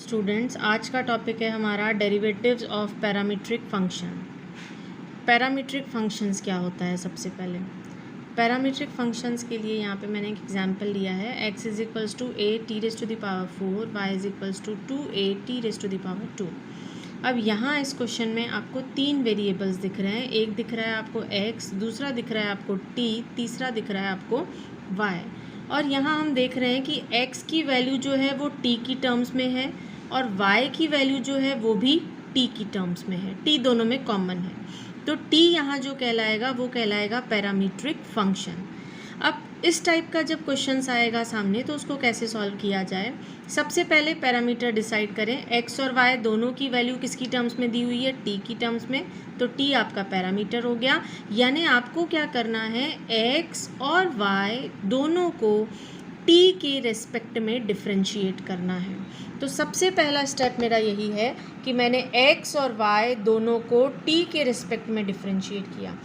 Students, आज का topic है हमारा derivatives of parametric function. Parametric functions क्या होता है? सबसे पहले पैरामीट्रिक फंक्शंस के लिए यहाँ पे मैंने एक एग्जांपल लिया है। x is equals to a t raise to the power 4, y is equals to 2a t raise to the power 2। अब यहाँ इस क्वेश्चन में आपको तीन वेरिएबल्स दिख रहे हैं। एक दिख रहा है आपको x, दूसरा दिख रहा है आपको t, तीसरा दिख रहा है आपको y। और यहाँ हम देख रहे हैं कि x की वैल्यू जो है वो t की टर्म्स में है और y की वैल्यू जो है वो भी t की टर्म्स में है। t दोनों में कॉमन है, तो t यहाँ जो कहलाएगा वो कहलाएगा पैरामीट्रिक फंक्शन। अब इस टाइप का जब क्वेश्चंस आएगा सामने तो उसको कैसे सॉल्व किया जाए? सबसे पहले पैरामीटर डिसाइड करें। x और y दोनों की वैल्यू किसकी टर्म्स में दी हुई है? t की टर्म्स में, तो t आपका पैरामीटर हो गया। यानी आपको क्या करना है, x और y दोनों को t के रेस्पेक्ट में डिफ्रेंशिएट करना है। तो सबसे पहला स्टेप मेरा यही है कि मैंने x और y दोनों को t के रेस्पेक्ट में डिफ्रेंशिएट किया।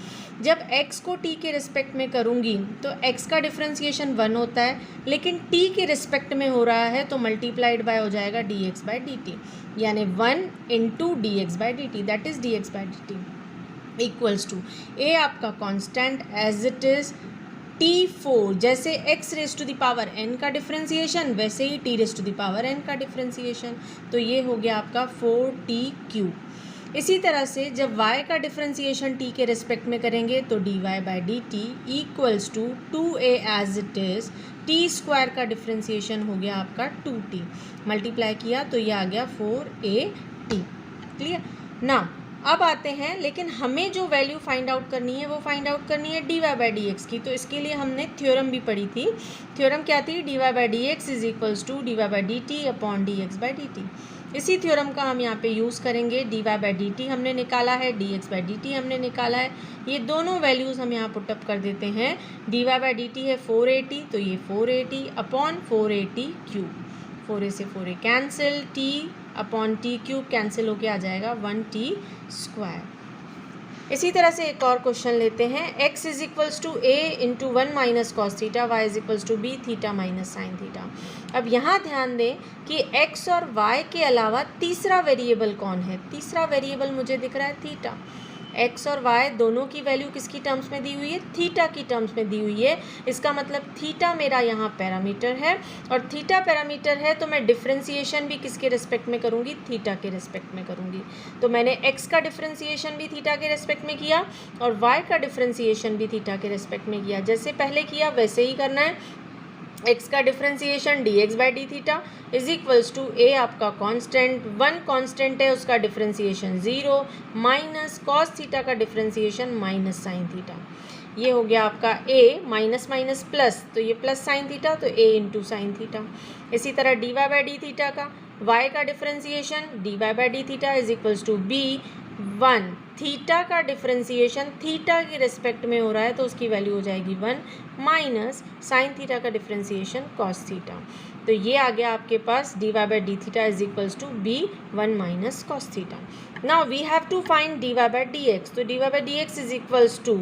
जब x को t के रेस्पेक्ट में करूँगी तो x का डिफ्रेंशिएशन 1 होता है, लेकिन t के रेस्पेक्ट में हो रहा है तो मल्टीप्लाइड बाय हो जाएगा dx बाई dt, यानी 1 into dx by dt, that is dx by dt equals to a आपका constant as it is t4। जैसे x raise to the power n का डिफ्रेंशिएशन वैसे ही t raise to the power n का differentiation, तो ये हो गया आपका 4t3। इसी तरह से जब y का डिफ्रेंशिएशन t के रेस्पेक्ट में करेंगे तो dy by d t equals to 2a as it is t square का डिफ्रेंशिएशन हो गया आपका 2t, मल्टीप्लाई किया तो ये आ गया 4at। क्लियर ना? अब आते हैं, लेकिन हमें जो वैल्यू फाइंड आउट करनी है वो फाइंड आउट करनी है dy बाई डी एक्स की। तो इसके लिए हमने थ्योरम भी पढ़ी थी। थ्योरम क्या थी? dy by d x is equals to dy by d t upon dx by d t. इसी थ्योरम का हम यहाँ पे यूज़ करेंगे। dy बाई डी टी हमने निकाला है, dx बाई डी टी हमने निकाला है। ये दोनों वैल्यूज़ हम यहाँ पुटअप कर देते हैं। dy बाई डी टी है 480, तो ये 480 अपॉन 480 क्यूब, 4a से 4a cancel, t upon T cube cancel होके आ जाएगा 1t स्क्वायर। इसी तरह से एक और क्वेश्चन लेते हैं। x is equals to a into 1 minus cos theta, y is equals to b theta minus sine theta. अब यहाँ ध्यान दें कि x और y के अलावा तीसरा वेरिएबल कौन है? तीसरा वेरिएबल मुझे दिख रहा है थीटा। x और y दोनों की वैल्यू किसकी टर्म्स में दी हुई है? थीटा की टर्म्स में दी हुई है। इसका मतलब थीटा मेरा यहाँ पैरामीटर है, और थीटा पैरामीटर है तो मैं डिफ्रेंशिएशन भी किसके रेस्पेक्ट में करूँगी? थीटा के रेस्पेक्ट में करूँगी। तो मैंने x का डिफ्रेंशिएशन भी थीटा के रेस्पेक्ट में किया और y का डिफ्रेंशिएशन भी थीटा के रेस्पेक्ट में किया। जैसे पहले किया वैसे ही करना है। x का differentiation dx by d theta is equals to a आपका कांस्टेंट, 1 कांस्टेंट है उसका डिफ्रेंशिएशन 0 माइनस कॉस थीटा का डिफ्रेंशिएशन माइनस साइन थीटा। ये हो गया आपका a माइनस माइनस प्लस, तो ये प्लस साइन थीटा, तो a इंटू साइन थीटा। इसी तरह dy बाई डी थीटा का y का differentiation dy by d theta is equals to b 1, theta का डिफ्रेंशिएशन थीटा के रेस्पेक्ट में हो रहा है तो उसकी वैल्यू हो जाएगी 1 माइनस साइन थीटा का डिफ्रेंशिएशन कॉस थीटा। तो ये आ गया आपके पास dy by d theta is equals to b 1 minus cos theta. Now we have to find dy by d x. तो dy by d x is equals to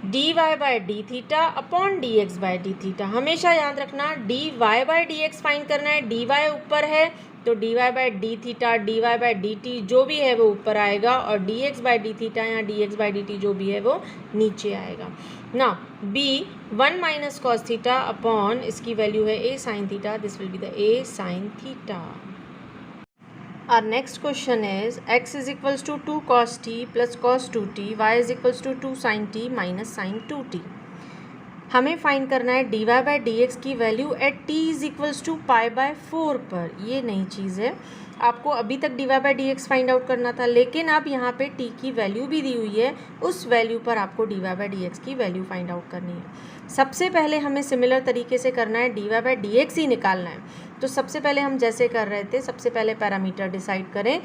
dy by d theta upon dx by d theta. हमेशा याद रखना dy by d x find करना है। dy ऊपर है तो dy by d theta, dy by d T जो भी है वो ऊपर आएगा, और dx बाई डी थीटा या dx बाई डी टी जो भी है वो नीचे आएगा ना। b 1 minus cos theta upon इसकी वैल्यू है a sine theta, this will be the a sine theta. Our next question is x is equals to 2 cos t plus cos 2t, y is equals to 2 sin t minus sin 2t। हमें find करना है dy by d x की value at t is equals to pi by 4 पर। ये नई चीज़ है, आपको अभी तक dy by d x find out करना था, लेकिन अब यहाँ पे t की वैल्यू भी दी हुई है, उस वैल्यू पर आपको dy बाई डी एक्स की वैल्यू फाइंड आउट करनी है। सबसे पहले हमें सिमिलर तरीके से करना है, dy बाई डी एक्स ही निकालना है। तो सबसे पहले हम जैसे कर रहे थे, सबसे पहले पैरामीटर डिसाइड करें।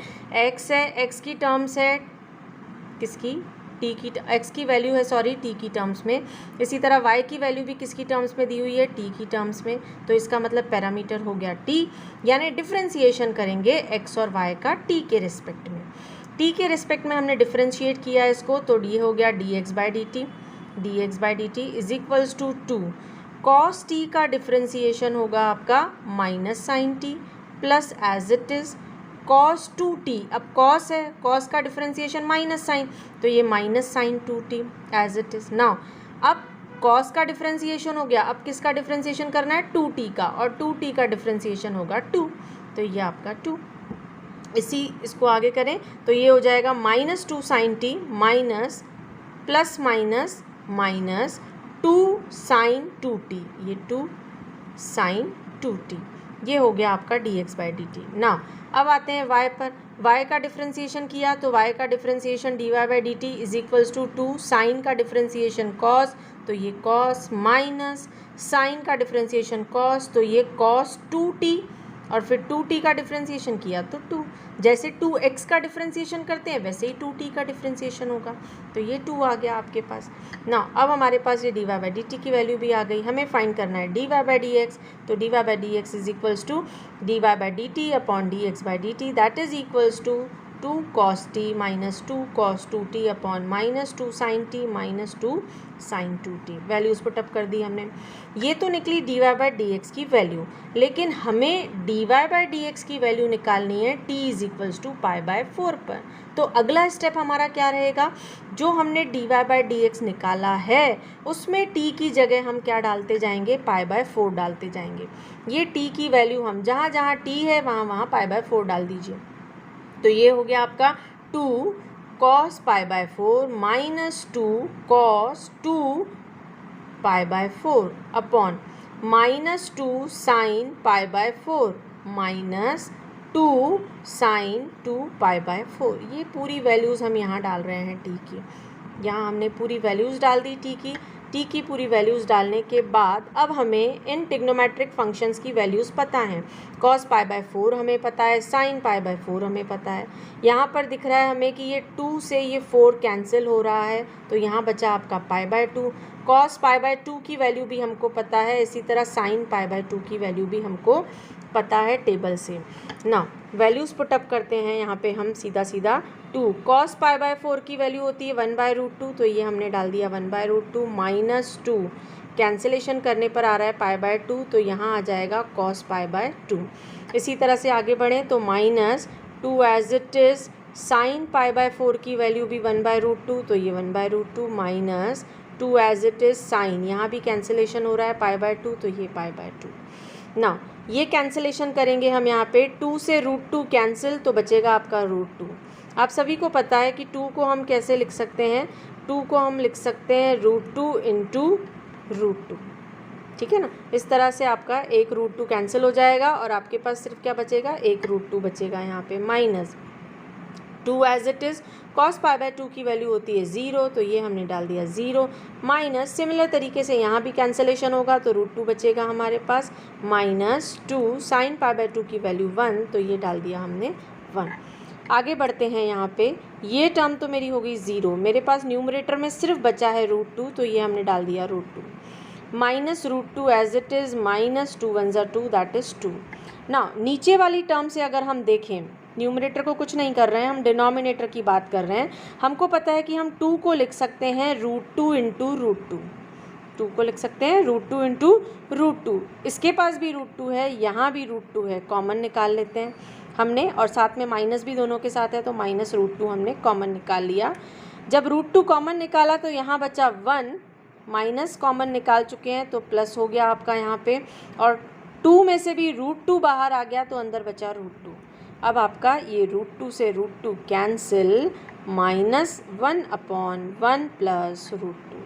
x है, x की टर्म्स है किसकी? t की, x की वैल्यू है t की टर्म्स में। इसी तरह y की वैल्यू भी किसकी टर्म्स में दी हुई है? t की टर्म्स में। तो इसका मतलब पैरामीटर हो गया t, यानी डिफ्रेंशिएशन करेंगे x और y का t के रिस्पेक्ट में। t के रिस्पेक्ट में हमने डिफ्रेंशिएट किया इसको, तो d हो गया dx by d t, dx by d t is equals to 2 cos t का डिफ्रेंशिएशन होगा आपका minus sine t plus as it is cos 2t, अब कॉस है, कॉस का डिफ्रेंसिएशन माइनस साइन, तो ये minus sine 2t as it is. Now अब cos का डिफ्रेंसिएशन हो गया, अब किसका डिफ्रेंसिएशन करना है, 2t का, और 2t का डिफ्रेंसिएशन होगा 2, तो ये आपका 2। इसको आगे करें तो ये हो जाएगा minus 2 sine t minus plus minus minus 2 sine 2t, ये 2 साइन 2t, ये हो गया आपका dx/dt। ना अब आते हैं y पर, y का डिफ्रेंसिएशन किया तो y का differentiation dy/dt is equals to 2 sine का डिफ्रेंसिएशन cos, तो ये cos माइनस साइन का डिफ्रेंसिएशन cos, तो ये cos 2t, और फिर 2t का डिफ्रेंसिएशन किया तो 2, जैसे 2x का डिफ्रेंसिएशन करते हैं वैसे ही 2t का डिफ्रेंसिएशन होगा, तो ये 2 आ गया आपके पास। ना अब हमारे पास ये dy/dt की वैल्यू भी आ गई, हमें फाइंड करना है dy/dx, तो dy/dx is equals to dy/dt upon dx/dt, that is equals to 2 cos t minus 2 cos 2t upon minus 2 sin t minus 2 sin 2t। Values put up कर दी हमने, ये तो निकली dy/dx की वैल्यू, लेकिन हमें dy/dx की वैल्यू निकालनी है t इज इक्वल्स टू π/4 पर। तो अगला स्टेप हमारा क्या रहेगा, जो हमने dy/dx निकाला है उसमें t की जगह हम क्या डालते जाएंगे, π/4 डालते जाएंगे। ये t की वैल्यू हम जहाँ जहाँ t है वहाँ π/4 डाल दीजिए, तो ये हो गया आपका 2 cos π/4 minus 2 cos 2 π/4 upon minus 2 sine π/4 minus 2 sine 2 π/4। ये पूरी वैल्यूज़ हम यहाँ डाल रहे हैं t की, यहाँ हमने पूरी वैल्यूज़ डाल दी t की पूरी वैल्यूज़ डालने के बाद अब हमें इन ट्रिग्नोमेट्रिक फंक्शंस की वैल्यूज़ पता हैं। cos π/4 हमें पता है, sin π/4 हमें पता है। यहाँ पर दिख रहा है हमें कि ये 2 से ये 4 कैंसिल हो रहा है, तो यहाँ बचा आपका π/2। cos π/2 की वैल्यू भी हमको पता है, इसी तरह sin π/2 की वैल्यू भी हमको पता है टेबल से। ना वैल्यूज़ पुटअप करते हैं यहाँ पे हम सीधा 2 cos π/4 की वैल्यू होती है 1/√2, तो ये हमने डाल दिया 1/√2 माइनस 2, कैंसिलेशन करने पर आ रहा है π/2, तो यहाँ आ जाएगा cos π/2। इसी तरह से आगे बढ़ें तो minus 2 as it is sin π/4 की वैल्यू भी 1/√2, तो ये 1/√2 minus 2 as it is sine, यहाँ भी कैंसिलेशन हो रहा है π/2, तो ये π/2। ना ये कैंसिलेशन करेंगे हम यहाँ पे 2 से √2 कैंसिल, तो बचेगा आपका √2। आप सभी को पता है कि 2 को हम कैसे लिख सकते हैं, 2 को हम लिख सकते हैं √2 इंटू √2, ठीक है ना। इस तरह से आपका एक √2 कैंसिल हो जाएगा और आपके पास सिर्फ क्या बचेगा, एक √2 बचेगा यहाँ पे, minus 2 as it is cos π/2 की वैल्यू होती है 0, तो ये हमने डाल दिया 0, माइनस सिमिलर तरीके से यहाँ भी कैंसिलेशन होगा तो √2 बचेगा हमारे पास, माइनस 2 sin π/2 की वैल्यू 1, तो ये डाल दिया हमने 1। आगे बढ़ते हैं, यहाँ पे ये टर्म तो मेरी हो गई 0, मेरे पास न्यूमरेटर में सिर्फ बचा है √2, तो ये हमने डाल दिया √2 minus √2 as it is minus 2 1 2, that is 2। ना नीचे वाली टर्म से अगर हम देखें, न्यूमरेटर को कुछ नहीं कर रहे हैं, हम डिनोमिनेटर की बात कर रहे हैं। हमको पता है कि हम 2 को लिख सकते हैं √2 इंटू √2, 2 को लिख सकते हैं √2 इंटू √2, इसके पास भी √2 है, यहाँ भी √2 है, कॉमन निकाल लेते हैं हमने, और साथ में माइनस भी दोनों के साथ है, तो माइनस √2 हमने कॉमन निकाल लिया। जब √2 कॉमन निकाला तो यहाँ बचा 1, माइनस कॉमन निकाल चुके हैं तो प्लस हो गया आपका यहाँ पे, और 2 में से भी √2 बाहर आ गया तो अंदर बचा √2। अब आपका ये √2 से √2 कैंसिल, -1/1 प्लस √2,